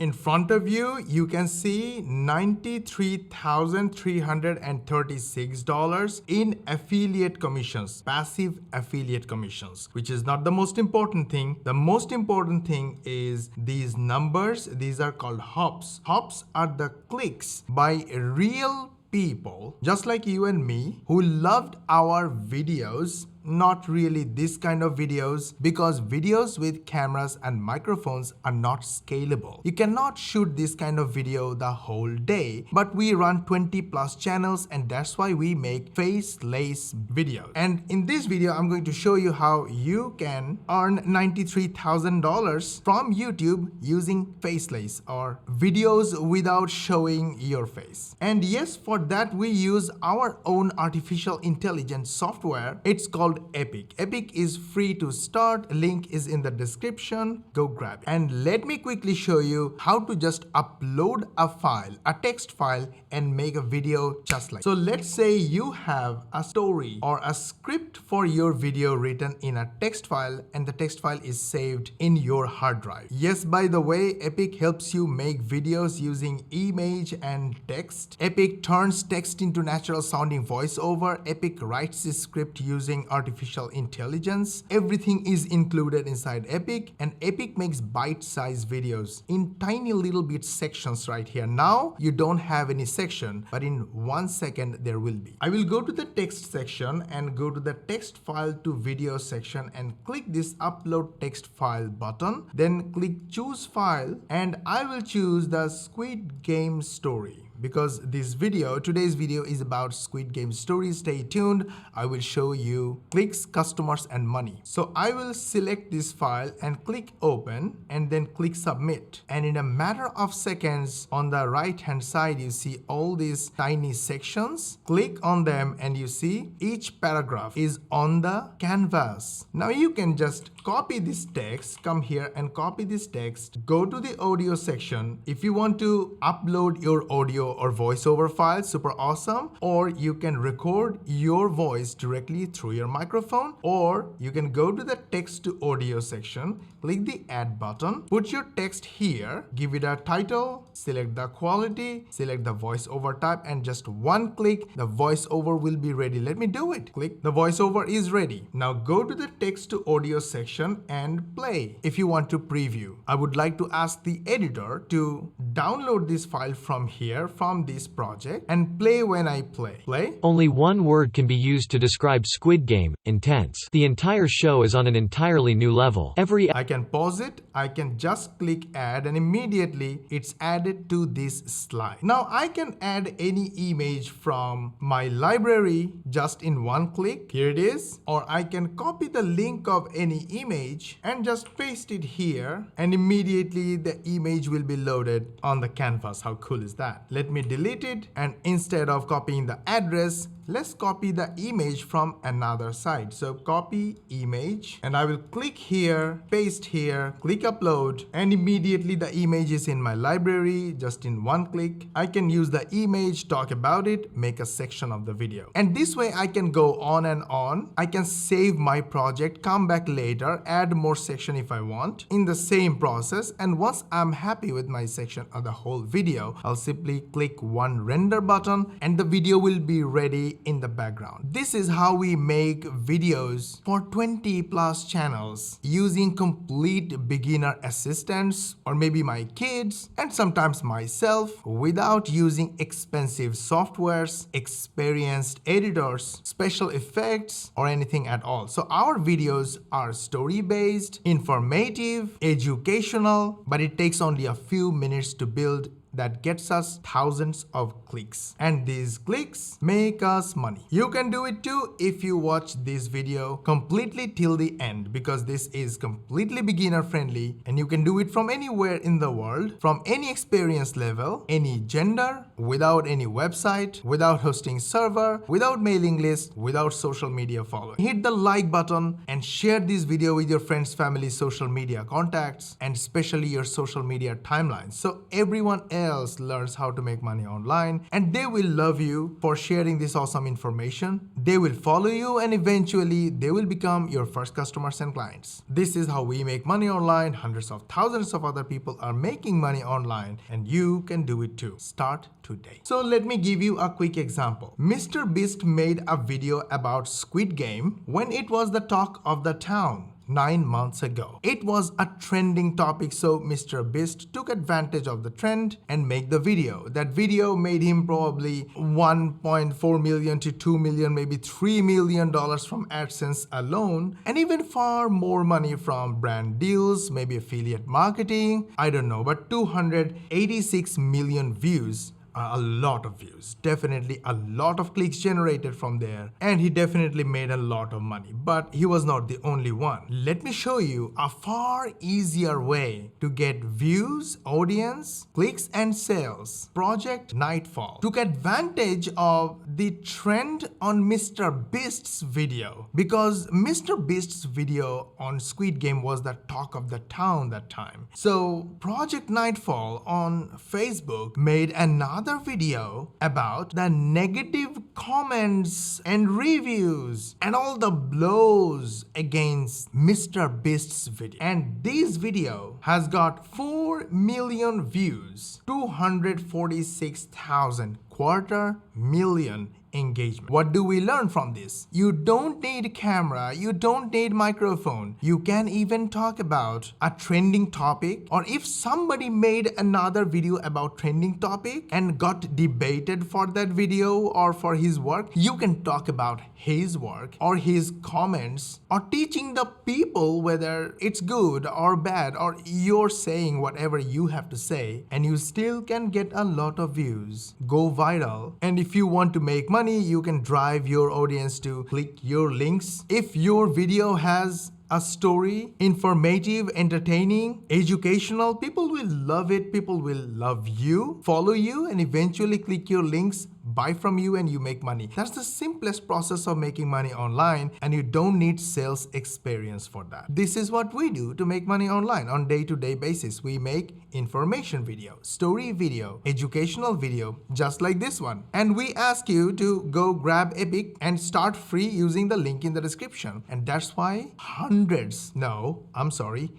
In front of you, you can see $93,336 in affiliate commissions, passive affiliate commissions, which is not the most important thing. The most important thing is these numbers. These are called hops. Hops are the clicks by real people just like you and me who loved our videos, not really this kind of videos, because videos with cameras and microphones are not scalable. You cannot shoot this kind of video the whole day, but we run 20 plus channels, and that's why we make faceless videos. And in this video, I'm going to show you how you can earn $93,000 from YouTube using faceless or videos without showing your face. And yes, for that we use our own artificial intelligence software. It's called Epic. Epic is free to start. Link is in the description. Go grab it. And let me quickly show you how to just upload a file, a text file, and make a video just like. So let's say you have a story or a script for your video written in a text file, and the text file is saved in your hard drive. Yes, by the way, Epic helps you make videos using image and text. Epic turns text into natural sounding voiceover. Epic writes this script using artificial intelligence. Everything is included inside Epic, and Epic makes bite-sized videos in tiny little bit sections right here. Now you don't have any section, but in 1 second there will be. I will go to the text section and go to the text file to video section and click this upload text file button. Then click choose file, and I will choose the Squid Game story. Because today's video is about Squid Game story. Stay tuned. I will show you clicks, customers, and money. So I will select this file and click open, and then click submit. And in a matter of seconds, on the right hand side, you see all these tiny sections. Click on them and you see each paragraph is on the canvas. Now you can just copy this text, come here and copy this text, go to the audio section. If you want to upload your audio or voiceover file, super awesome. Or you can record your voice directly through your microphone, or you can go to the text to audio section, click the add button, put your text here, give it a title, select the quality, select the voiceover type, and just one click, the voiceover will be ready. Let me do it. Click, the voiceover is ready. Now go to the text to audio section and play. If you want to preview, I would like to ask the editor to download this file from here, from this project, and play when I play. Play. Only one word can be used to describe Squid Game: intense. The entire show is on an entirely new level. I can pause it, I can just click add, and immediately it's added to this slide. Now I can add any image from my library just in one click. Here it is. Or I can copy the link of any image and just paste it here, and immediately the image will be loaded on the canvas. How cool is that? Let me delete it, and instead of copying the address, let's copy the image from another side. So copy image, and I will click here, paste here, click upload, and immediately the image is in my library just in one click. I can use the image, talk about it, make a section of the video. And this way I can go on and on. I can save my project, come back later, add more section if I want in the same process. And once I'm happy with my section or the whole video, I'll simply click one render button and the video will be ready in the background. This is how we make videos for 20 plus channels using complete beginner assistance, or maybe my kids and sometimes myself, without using expensive softwares, experienced editors, special effects, or anything at all. So our videos are story based, informative, educational, but it takes only a few minutes to build. That gets us thousands of clicks, and these clicks make us money. You can do it too if you watch this video completely till the end, because this is completely beginner friendly and you can do it from anywhere in the world, from any experience level, any gender, without any website, without hosting server, without mailing list, without social media following. Hit the like button and share this video with your friends, family, social media contacts, and especially your social media timelines, so everyone else else learns how to make money online, and they will love you for sharing this awesome information. They will follow you, and eventually they will become your first customers and clients. This is how we make money online. Hundreds of thousands of other people are making money online, and you can do it too. Start today. So let me give you a quick example. Mr. Beast made a video about Squid Game when it was the talk of the town 9 months ago. It was a trending topic, so Mr. Beast took advantage of the trend and made the video. That video made him probably 1.4 million to 2 million, maybe $3 million from AdSense alone, and even far more money from brand deals, maybe affiliate marketing, I don't know, but 286 million views. A lot of views, definitely a lot of clicks generated from there, and he definitely made a lot of money. But he was not the only one. Let me show you a far easier way to get views, audience, clicks, and sales. Project Nightfall took advantage of the trend on Mr. Beast's video, because Mr. Beast's video on Squid Game was the talk of the town that time. So Project Nightfall on Facebook made another video about the negative comments and reviews and all the blows against Mr. Beast's video. And this video has got 4 million views, 246,000, 250,000 engagement. What do we learn from this? You don't need camera, you don't need microphone. You can even talk about a trending topic, or if somebody made another video about trending topic and got debated for that video or for his work, you can talk about his work or his comments, or teaching the people whether it's good or bad, or you're saying whatever you have to say, and you still can get a lot of views, go viral. And if you want to make money, you can drive your audience to click your links. If your video has a story, informative, entertaining, educational, people will love it, people will love you, follow you, and eventually click your links, buy from you, and you make money. That's the simplest process of making money online, and you don't need sales experience for that. This is what we do to make money online on day-to-day basis. We make information video, story video, educational video, just like this one. And we ask you to go grab Epic and start free using the link in the description. And that's why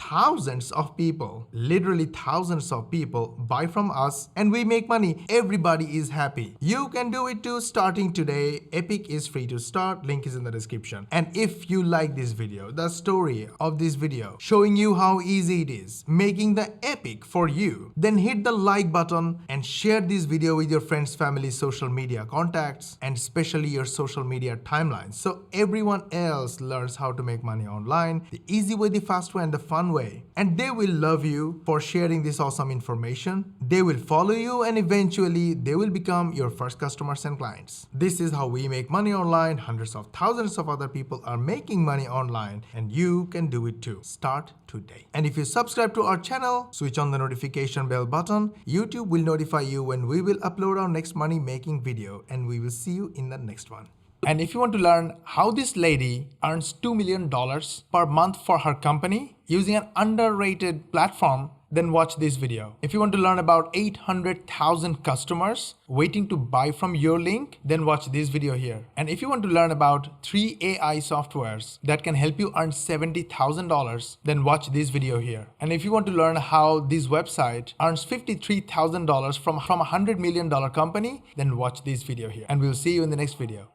thousands of people, literally thousands of people buy from us, and we make money. Everybody is happy. You can do it too, starting today. Epic is free to start, link is in the description. And if you like this video, the story of this video showing you how easy it is making the Epic for you, then hit the like button and share this video with your friends, family, social media contacts, and especially your social media timelines, so everyone else learns how to make money online the easy way, the fast way, and the fun way. And they will love you for sharing this awesome information. They will follow you, and eventually they will become your first customers and clients. This is how we make money online. Hundreds of thousands of other people are making money online, and you can do it too. Start today. And if you subscribe to our channel, switch on the notification bell button, YouTube will notify you when we will upload our next money making video, and we will see you in the next one. And if you want to learn how this lady earns $2 million per month for her company using an underrated platform, then watch this video. If you want to learn about 800,000 customers waiting to buy from your link, then watch this video here. And if you want to learn about 3 AI softwares that can help you earn $70,000, then watch this video here. And if you want to learn how this website earns $53,000 from a $100 million company, then watch this video here. And we'll see you in the next video.